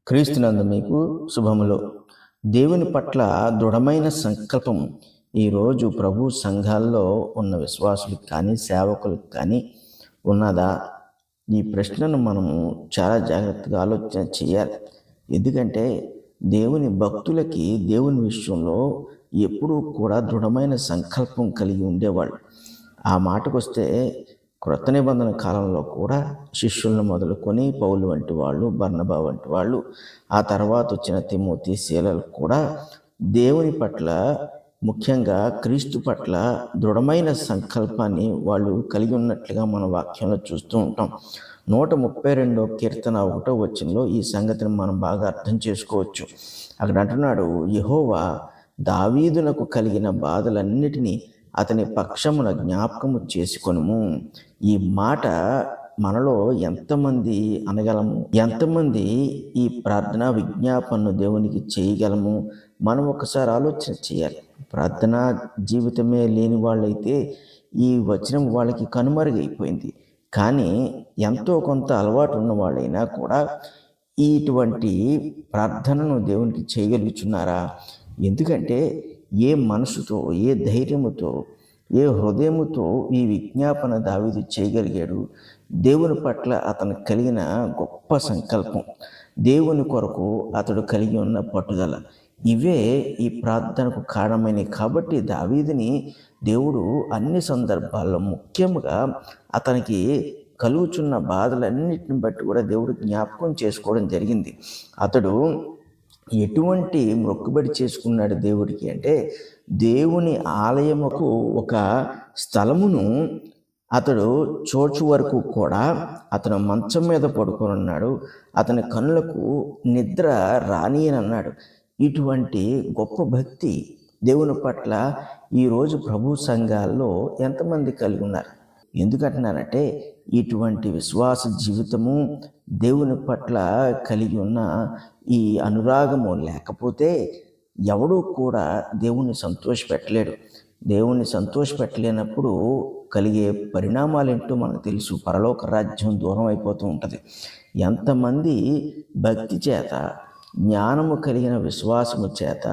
క్రీస్తునందు మీకు శుభములు. దేవుని పట్ల దృఢమైన సంకల్పం ఈరోజు ప్రభు సంఘాల్లో ఉన్న విశ్వాసులకు కానీ సేవకులకు కానీ ఉన్నదా? ఈ ప్రశ్నను మనము చాలా జాగ్రత్తగా ఆలోచన చేయాలి. ఎందుకంటే దేవుని భక్తులకి దేవుని విషయంలో ఎప్పుడూ కూడా దృఢమైన సంకల్పం కలిగి ఉండేవాళ్ళు. ఆ మాటకు వస్తే క్రొత్త నిబంధన కాలంలో కూడా శిష్యులను మొదలుకొని పౌలు వంటి వాళ్ళు, బర్నబా వంటి వాళ్ళు, ఆ తర్వాత వచ్చిన తిమోతి, శీలలు కూడా దేవుని పట్ల, ముఖ్యంగా క్రీస్తు పట్ల దృఢమైన సంకల్పాన్ని వాళ్ళు కలిగి ఉన్నట్లుగా మన వాక్యంలో చూస్తూ ఉంటాం. 132వ కీర్తన 1వ వచనంలో ఈ సంగతిని మనం బాగా అర్థం చేసుకోవచ్చు. అక్కడ అంటున్నాడు, యెహోవా దావీదునకు కలిగిన బాధలన్నిటినీ అతని పక్షమున జ్ఞాపకము చేసుకొనుము. ఈ మాట మనలో ఎంతమంది అనగలము? ఎంతమంది ఈ ప్రార్థనా విజ్ఞాపనను దేవునికి చేయగలము? మనం ఒకసారి ఆలోచన చేయాలి. ప్రార్థనా జీవితమే లేని వాళ్ళైతే ఈ వచనం వాళ్ళకి కనుమరుగైపోయింది. కానీ ఎంతో కొంత అలవాటు ఉన్న వాళ్ళైనా కూడా ఇటువంటి ప్రార్థనను దేవునికి చేయగలుగుతున్నారా? ఎందుకంటే ఏ మనసుతో, ఏ ధైర్యముతో, ఏ హృదయముతో ఈ విజ్ఞాపన దావీదు చేయగలిగాడు? దేవుని పట్ల అతను కలిగిన గొప్ప సంకల్పం, దేవుని కొరకు అతడు కలిగి ఉన్న పట్టుదల, ఇవే ఈ ప్రార్థనకు కారణమైనవి. కాబట్టి దావీదుని దేవుడు అన్ని సందర్భాల్లో, ముఖ్యంగా అతనికి కలుగుచున్న బాధలన్నిటిని బట్టి కూడా దేవుడు జ్ఞాపకం చేసుకోవడం జరిగింది. అతడు ఎటువంటి మొక్కుబడి చేసుకున్నాడు దేవుడికి అంటే, దేవుని ఆలయముకు ఒక స్థలమును అతడు చూచు వరకు కూడా అతను మంచం మీద పడుకొని ఉన్నాడు. అతని కన్నులకు నిద్ర రానియనన్నాడు. ఇటువంటి గొప్ప భక్తి దేవుని పట్ల ఈరోజు ప్రభు సంఘాల్లో ఎంతమంది కలిగి ఉన్నారు? ఎందుకంటున్నానంటే, ఇటువంటి విశ్వాస జీవితము, దేవుని పట్ల కలిగి ఉన్న ఈ అనురాగము లేకపోతే ఎవడూ కూడా దేవుణ్ణి సంతోషపెట్టలేడు. దేవుణ్ణి సంతోషపెట్టలేనప్పుడు కలిగే పరిణామాలు ఏంటో మనకు తెలుసు. పరలోక రాజ్యం దూరం అయిపోతూ ఉంటుంది. ఎంతమంది భక్తి చేత, జ్ఞానము కలిగిన విశ్వాసము చేత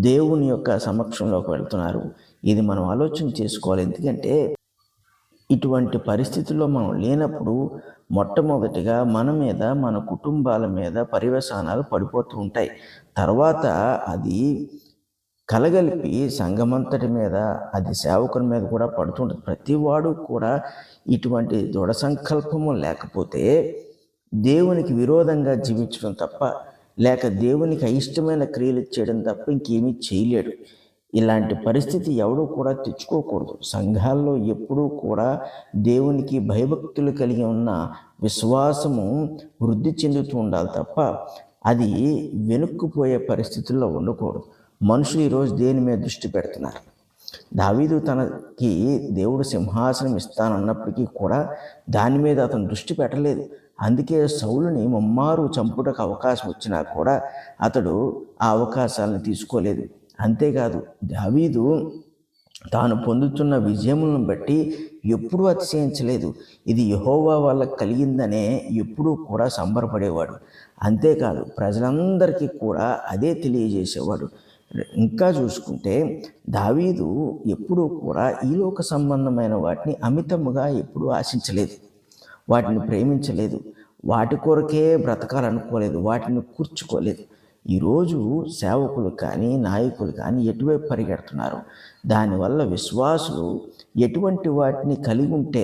దేవుని యొక్క సమక్షంలోకి వెళ్తున్నారు? ఇది మనం ఆలోచన చేసుకోవాలి. ఎందుకంటే ఇటువంటి పరిస్థితుల్లో మనం లేనప్పుడు మొట్టమొదటిగా మన మీద, మన కుటుంబాల మీద పర్యవసానాలు పడిపోతూ ఉంటాయి. తర్వాత అది కలగలిపి సంఘమంతటి మీద, అది సేవకుని మీద కూడా పడుతుంటుంది. ప్రతివాడు కూడా ఇటువంటి దృఢ సంకల్పము లేకపోతే దేవునికి విరోధంగా జీవించడం తప్ప, లేక దేవునికి అయిష్టమైన క్రియలు చేయడం తప్ప ఇంకేమీ చేయలేడు. ఇలాంటి పరిస్థితి ఎవడూ కూడా తెచ్చుకోకూడదు. సంఘాల్లో ఎప్పుడూ కూడా దేవునికి భయభక్తులు కలిగి ఉన్న విశ్వాసము వృద్ధి చెందుతూ ఉండాలి తప్ప అది వెనుక్కుపోయే పరిస్థితుల్లో ఉండకూడదు. మనుషులు ఈరోజు దేని మీద దృష్టి పెడుతున్నారు? దావీదు తనకి దేవుడు సింహాసనం ఇస్తానన్నప్పటికీ కూడా దాని మీద అతను దృష్టి పెట్టలేదు. అందుకే సౌలుని ముమ్మారు చంపుటకు అవకాశం వచ్చినా కూడా అతడు ఆ అవకాశాలను తీసుకోలేదు. అంతేకాదు, దావీదు తాను పొందుతున్న విజయములను బట్టి ఎప్పుడూ అతిశయించలేదు. ఇది యెహోవా వాళ్ళకు కలిగిందనే ఎప్పుడూ కూడా సంబరపడేవాడు. అంతేకాదు, ప్రజలందరికీ కూడా అదే తెలియజేసేవాడు. ఇంకా చూసుకుంటే దావీదు ఎప్పుడూ కూడా ఈలోక సంబంధమైన వాటిని అమితముగా ఎప్పుడూ ఆశించలేదు, వాటిని ప్రేమించలేదు, వాటి కొరకే బ్రతకాలనుకోలేదు, వాటిని కూర్చుకోలేదు. ఈరోజు సేవకులు కానీ, నాయకులు కానీ ఎటువైపు పరిగెడుతున్నారు? దానివల్ల విశ్వాసులు ఎటువంటి వాటిని కలిగి ఉంటే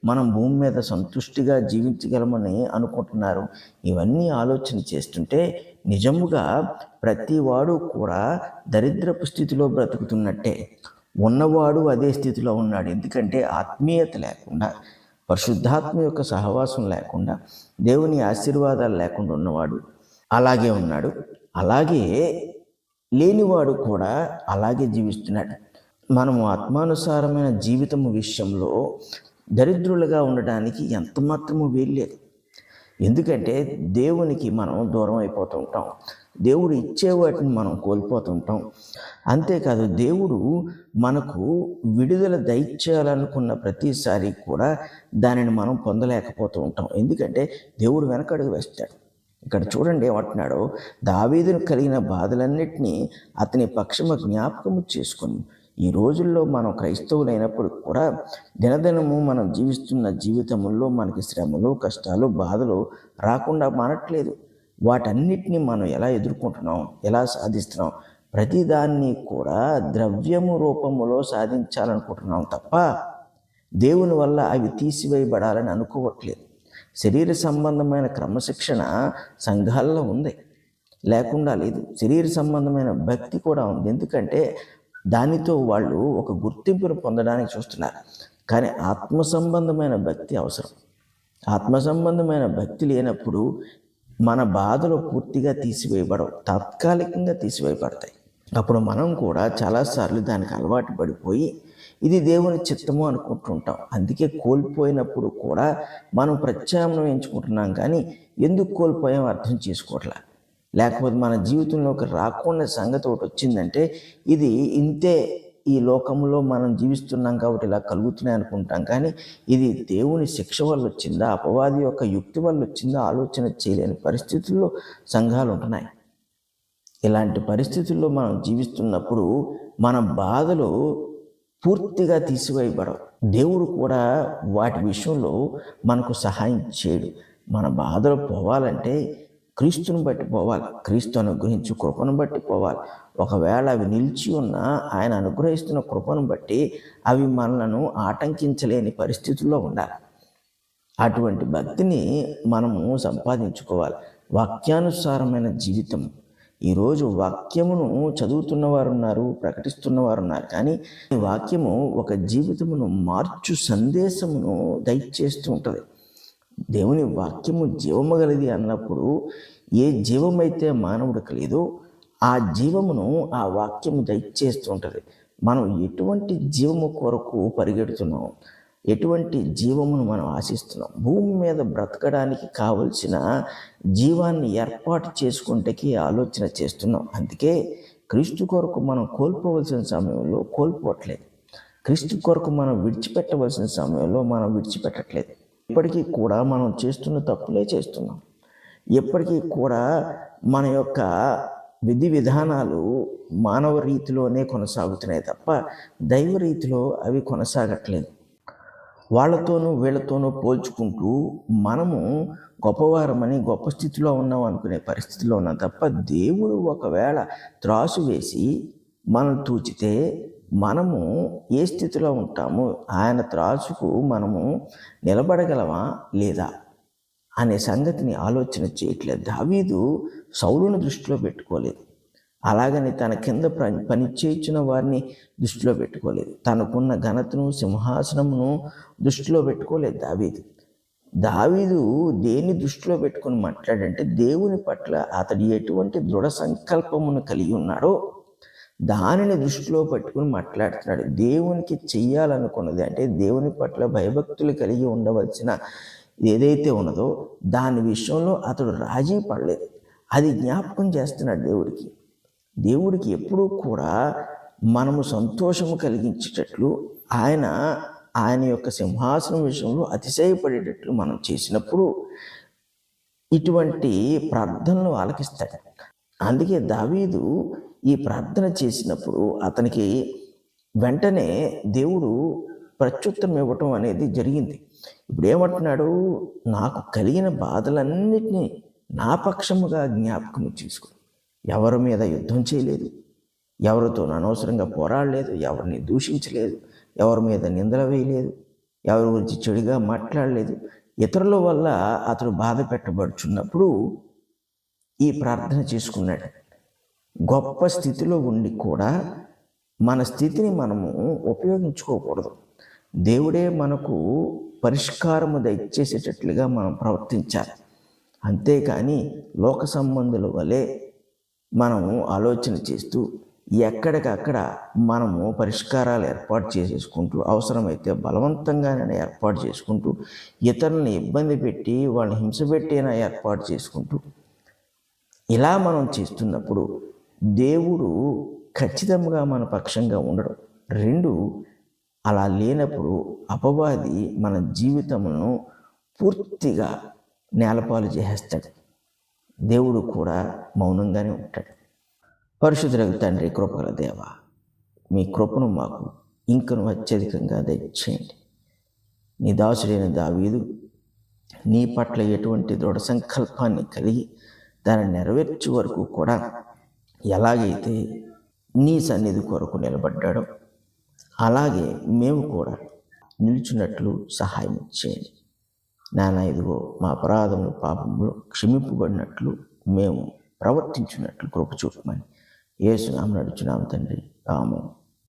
మనం భూమి మీద సంతుష్టిగా జీవించగలమని అనుకుంటున్నారు? ఇవన్నీ ఆలోచన చేస్తుంటే నిజముగా ప్రతివాడు కూడా దరిద్రపు స్థితిలో బ్రతుకుతున్నట్టే. ఉన్నవాడు అదే స్థితిలో ఉన్నాడు. ఎందుకంటే ఆత్మీయత లేకుండా, పరిశుద్ధాత్మ యొక్క సహవాసం లేకుండా, దేవుని ఆశీర్వాదాలు లేకుండా ఉన్నవాడు అలాగే ఉన్నాడు. అలాగే లేనివాడు కూడా అలాగే జీవిస్తున్నాడు. మనము ఆత్మానుసారమైన జీవితము విషయంలో దరిద్రులుగా ఉండడానికి ఎంత మాత్రము వీల్లేదు. ఎందుకంటే దేవునికి మనం దూరం అయిపోతూ ఉంటాం. దేవుడు ఇచ్చే వాటిని మనం కోల్పోతుంటాం. అంతేకాదు, దేవుడు మనకు విడుదల దయచేయాలనుకున్న ప్రతిసారి కూడా దానిని మనం పొందలేకపోతూ ఉంటాం. ఎందుకంటే దేవుడు వెనకడుగు వేస్తాడు. ఇక్కడ చూడండి ఏమంటున్నాడో, దావీదును కలిగిన బాధలన్నిటినీ అతని పక్షము జ్ఞాపకము చేసుకొని. ఈ రోజుల్లో మనం క్రైస్తవులైనప్పుడు కూడా దినదినము మనం జీవిస్తున్న జీవితంలో మనకి శ్రమలు, కష్టాలు, బాధలు రాకుండా మానట్లేదు. వాటన్నిటినీ మనం ఎలా ఎదుర్కొంటున్నాం, ఎలా సాధిస్తున్నాం? ప్రతిదాన్ని కూడా ద్రవ్యము రూపములో సాధించాలనుకుంటున్నాం తప్ప దేవుని వల్ల అవి తీసివేయబడాలని అనుకోవట్లేదు. శరీర సంబంధమైన క్రమశిక్షణ సంఘాల్లో ఉంది, లేకుండా లేదు. శరీర సంబంధమైన భక్తి కూడా ఉంది, ఎందుకంటే దానితో వాళ్ళు ఒక గుర్తింపును పొందడానికి చూస్తున్నారు. కానీ ఆత్మ సంబంధమైన భక్తి అవసరం. ఆత్మ సంబంధమైన భక్తి లేనప్పుడు మన బాధలు పూర్తిగా తీసివేయబడవు, తాత్కాలికంగా తీసివేయబడతాయి. అప్పుడు మనం కూడా చాలాసార్లు దానికి అలవాటు పడిపోయి ఇది దేవుని చిత్తము అనుకుంటుంటాం. అందుకే కోల్పోయినప్పుడు కూడా మనం ప్రత్యామ్నాయం ఎంచుకుంటున్నాం, కానీ ఎందుకు కోల్పోయాం అర్థం చేసుకోవట్లా. లేకపోతే మన జీవితంలోకి రాకుండా సంగతి ఒకటి వచ్చిందంటే ఇది ఇంతే, ఈ లోకంలో మనం జీవిస్తున్నాం కాబట్టి ఇలా కలుగుతున్నాయి అనుకుంటాం. కానీ ఇది దేవుని శిక్ష వల్ల వచ్చిందా, అపవాది యొక్క యుక్తి వల్ల వచ్చిందా ఆలోచన చేయలేని పరిస్థితుల్లో సంఘాలు ఉంటున్నాయి. ఇలాంటి పరిస్థితుల్లో మనం జీవిస్తున్నప్పుడు మన బాధలు పూర్తిగా తీసివేయబడవు. దేవుడు కూడా వాటి విషయంలో మనకు సహాయం చేయడు. మన బాధలు పోవాలంటే క్రీస్తుని బట్టి పోవాలి, క్రీస్తు అనుగ్రహించు కృపను బట్టి పోవాలి. ఒకవేళ అవి నిలిచి ఉన్నా ఆయన అనుగ్రహిస్తున్న కృపను బట్టి అవి మనలను ఆటంకించలేని పరిస్థితుల్లో ఉండాలి. అటువంటి భక్తిని మనము సంపాదించుకోవాలి. వాక్యానుసారమైన జీవితం. ఈరోజు వాక్యమును చదువుతున్నవారు ఉన్నారు, ప్రకటిస్తున్నవారు ఉన్నారు, కానీ ఈ వాక్యము ఒక జీవితమును మార్చు సందేశమును దయచేస్తూ ఉంటుంది. దేవుని వాక్యము జీవము గలది అన్నప్పుడు ఏ జీవమైతే మానవుడికి లేదో ఆ జీవమును ఆ వాక్యము దయచేస్తూ ఉంటుంది. మనం ఎటువంటి జీవము కొరకు పరిగెడుతున్నాం, ఎటువంటి జీవమును మనం ఆశిస్తున్నాం, భూమి మీద బ్రతకడానికి కావలసిన జీవాన్ని ఏర్పాటు చేసుకుంటేకి ఆలోచన చేస్తున్నాం. అందుకే క్రీస్తు కొరకు మనం కోల్పోవలసిన సమయంలో కోల్పోవట్లేదు, క్రీస్తు కొరకు మనం విడిచిపెట్టవలసిన సమయంలో మనం విడిచిపెట్టట్లేదు. ఇప్పటికీ కూడా మనం చేస్తున్న తప్పులే చేస్తున్నాం. ఎప్పటికీ కూడా మన యొక్క విధి విధానాలు మానవ రీతిలోనే కొనసాగుతున్నాయి తప్ప దైవ రీతిలో అవి కొనసాగట్లేదు. వాళ్ళతోనూ వీళ్ళతోనూ పోల్చుకుంటూ మనము గొప్పవారమని గొప్ప స్థితిలో ఉన్నాం అనుకునే పరిస్థితిలో ఉన్నాం తప్ప దేవుడు ఒకవేళ త్రాసు వేసి మనం తూచితే మనము ఏ స్థితిలో ఉంటామో ఆయన త్రాసుకు మనము నిలబడగలమా లేదా అనే సంగతిని ఆలోచన చేయట్లేదు. దావీదు సౌలును దృష్టిలో పెట్టుకోలేదు, అలాగని తన కింద పని చేయించిన వారిని దృష్టిలో పెట్టుకోలేదు, తనకున్న ఘనతను సింహాసనమును దృష్టిలో పెట్టుకోలేదు. దావీదు దేన్ని దృష్టిలో పెట్టుకుని మాట్లాడంటే దేవుని పట్ల అతడు ఎటువంటి దృఢ సంకల్పమును కలిగి ఉన్నాడో దానిని దృష్టిలో పెట్టుకుని మాట్లాడుతున్నాడు. దేవునికి చెయ్యాలనుకున్నది అంటే దేవుని పట్ల భయభక్తులు కలిగి ఉండవలసిన ఏదైతే ఉన్నదో దాని విషయంలో అతడు రాజీ పడలేదు. అది జ్ఞాపకం చేస్తున్నాడు దేవుడికి ఎప్పుడూ కూడా మనము సంతోషము కలిగించేటట్లు ఆయన యొక్క సింహాసనం విషయంలో అతిశయపడేటట్లు మనం చేసినప్పుడు ఇటువంటి ప్రార్థనలు ఆలకిస్తాడు. అందుకే దావీదు ఈ ప్రార్థన చేసినప్పుడు అతనికి వెంటనే దేవుడు ప్రత్యుత్తరం ఇవ్వటం అనేది జరిగింది. ఇప్పుడు ఏమంటున్నాడు, నాకు కలిగిన బాధలన్నిటినీ నా పక్షముగా జ్ఞాపకం చేసుకో. ఎవరి మీద యుద్ధం చేయలేదు, ఎవరితో అనవసరంగా పోరాడలేదు, ఎవరిని దూషించలేదు, ఎవరి మీద నిందలు వేయలేదు, ఎవరి గురించి చెడుగా మాట్లాడలేదు. ఇతరుల వల్ల అతడు బాధ పెట్టబడుచున్నప్పుడు ఈ ప్రార్థన చేసుకున్నాడు. గొప్ప స్థితిలో ఉండి కూడా మన స్థితిని మనము ఉపయోగించుకోకూడదు. దేవుడే మనకు పరిష్కారము దయచేసేటట్లుగా మనం ప్రవర్తించాలి. అంతేకాని లోక సంబంధుల వలె మనము ఆలోచన చేస్తూ ఎక్కడికక్కడ మనము పరిష్కారాలు ఏర్పాటు చేసేసుకుంటూ అవసరమైతే బలవంతంగానే ఏర్పాటు చేసుకుంటూ ఇతరులను ఇబ్బంది పెట్టి వాళ్ళని హింసపెట్టైనా ఏర్పాటు చేసుకుంటూ ఇలా మనం చేస్తున్నప్పుడు దేవుడు ఖచ్చితంగా మన పక్షంగా ఉండడు. రెండు, అలా లేనప్పుడు అపవాది మన జీవితమును పూర్తిగా నేలపాలు చేసేస్తాడు. దేవుడు కూడా మౌనంగానే ఉంటాడు. పరిశుద్ధులకు తండ్రి, కృపగల దేవ, మీ కృపను మాకు ఇంకను అత్యధికంగా దయచేయండి. నీ దాసుడైన దావీదు నీ పట్ల ఎటువంటి దృఢ సంకల్పాన్ని కలిగి దాన్ని నెరవేర్చే వరకు కూడా ఎలాగైతే నీ సన్నిధి కొరకు నిలబడ్డాడో అలాగే మేము కూడా నిలుచున్నట్లు సహాయం చేయండి. నాన్న, ఇదిగో మా అపరాధములు పాపములు క్షమింపబడినట్లు మేము ప్రవర్తించినట్లు కృప చూపమని యేసు నామమున అడుగుచున్నాము తండ్రి. ఆమేన్.